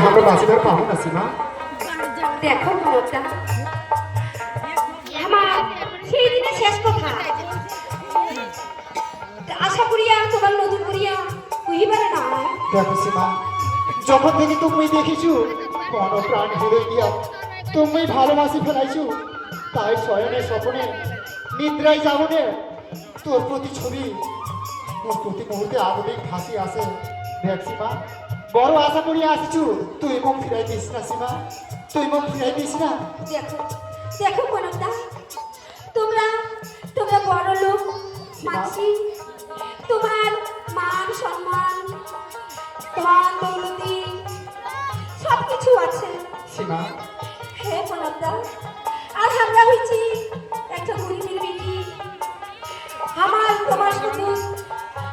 আমরা বাঁচিবার পাবো না সীমা। দেখো পুরোটা আমার সেই দিনে শেষ কথা আশা করিয়া তোমার নতুন করিয়া কহিবার না। দেখো সীমা, যখন থেকে তুমি দেখিছু মন প্রাণ হৃদয় দিয়া তুমি ভালোবাসি ফেলাইছু, তাই শয়নে স্বপনে নিদ্রায় যাবনে তোর প্রতি ছবি তোর প্রতি মুহূর্তে আবেগ ভাসি আসে। দেখ সীমা, বড় আশা করিয়া আসিছু, তুই মুখ ফিরাই দিস না সীমা, তুই মুখ ফিরাই দিস না। দেখো দেখো পুরোটা তোমরা তোমরা বড় লোক মাছি, তোমার মান সম্মান ধন দৌলতি সব কিছু আছে সীমা, হে পুরোটা। আর আমরা হয়েছি একটা গরিবের বেটি, আমার তোমার শুধু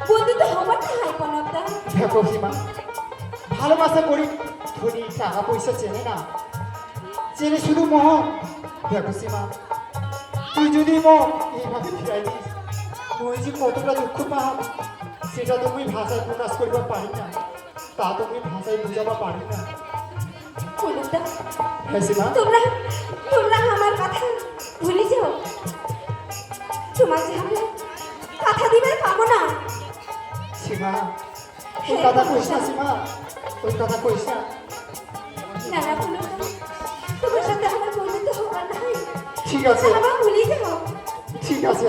বন্ধুত্ব হবার না হয় পুরোটা। দেখো সীমা, ভালোবাসা করি ধনী টাকা পয়সা চেনে না, চেনে শুধু মোহ। দেখো সীমা, তুই যদি মোহ এইভাবে ফিরাই দিস, তুই যে কতটা দুঃখ পাও সেটা তুমি ভাষায় প্রকাশ করিবার পারি না, তা তুমি ভাষায় বুঝাবা পারি না। পুরোটা হ্যাঁ সীমা, তোমরা তোমরা আমার কথা ভুলে যাও, তোমার যে আমরা কথা দিবার পাবো না। সীমা ওই কথা কইস না সীমা, ওই কথা কইস না। না না পুরোটা তোমার সাথে আমার বন্ধুত্ব হবার না হয়, ঠিক আছে, আমার ভুলে যাও। ঠিক আছে,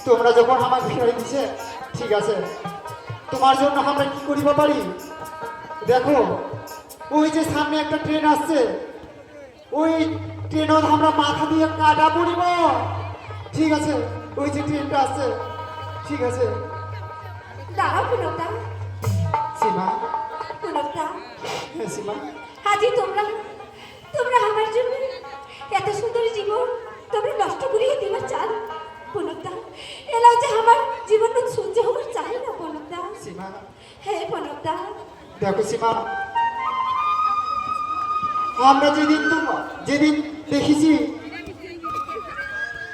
তোমরা যখন আমার ফিরাই দিছে ঠিক আছে, তোমার জন্য আমরা কি করিব পারি। দেখো ওই যে সামনে একটা ট্রেন আসছে, ওই ট্রেনত আমরা মাথা দিয়ে কাটা পড়িব। ঠিক আছে, ওই যে ট্রেনটা আসছে, ঠিক আছে। দাঁড়াও পুরোটা সীমা, পুরোটা হ্যাঁ সীমা, আজই তোমরা তোমরা আমার জন্য এত সুন্দর জীবন তোমরা নষ্ট করিয়ে দিবার চান পুরোটা। এলাও যে আমার জীবন সহ্য হবার চাই না পুরোটা। সীমা, হ্যাঁ পুরোটা দেখো সীমা, আমরা যেদিন দেখেছি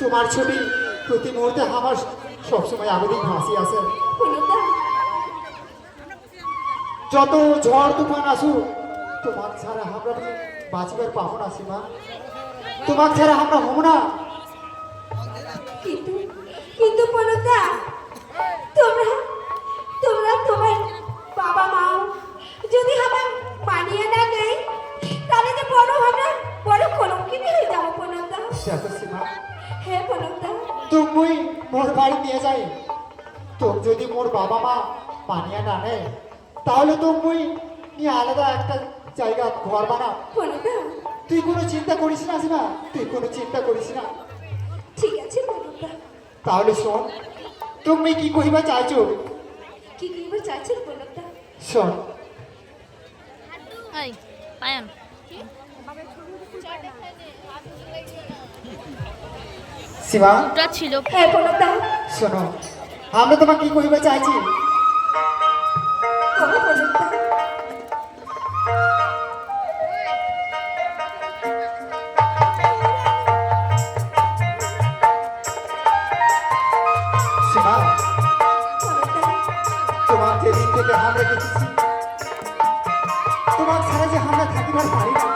তোমার ছবি প্রতি মুহূর্তে আমার সবসময় আবেদিক ভাসি আছে। পুরোটা যত ঝড় তুফান আসুক তোমার ছাড়া আমরা বাঁচিবার পাবো না সীমা, তোমার ছাড়া আমরা হবো না। কিন্তু কিন্তু পুরোটা তোমরা তোমরা তোমার বাবা মা যদি আমার মানিয়ে না নেয় তাহলে যে বড় আমরা বড় কলঙ্কিনী হয়ে যাবো পুরোটা। দেখো সীমা, হ্যাঁ পুরোটা তুমি মোর বাড়ি নিয়ে যাই, তোর যদি মোর বাবা মা মানিয়া না নেয় তাহলে তুমি নিয়ে আলাদা একটা জায়গা ঘর বানা। পুরোটা তুই কোনো চিন্তা করিস না সীমা, তুই কোনো চিন্তা করিস না। ঠিক আছে পুরোটা। তাহলে শোন, তুমি কি কহিবা চাইছো কি করবে চাইছেন পুরোটা? শোন। এই পায়ান সীমা, ওটা ছিল হ্যাঁ পুরোটা শোনো, আমরা তোমাকে কি কহিবা চাইছি। কবে পুরোটা? সীমা, পুরোটা তোমার যেদিন থেকে আমরা দেখেছি তোমার ছাড়া যে আমরা থাকিবার পারি না,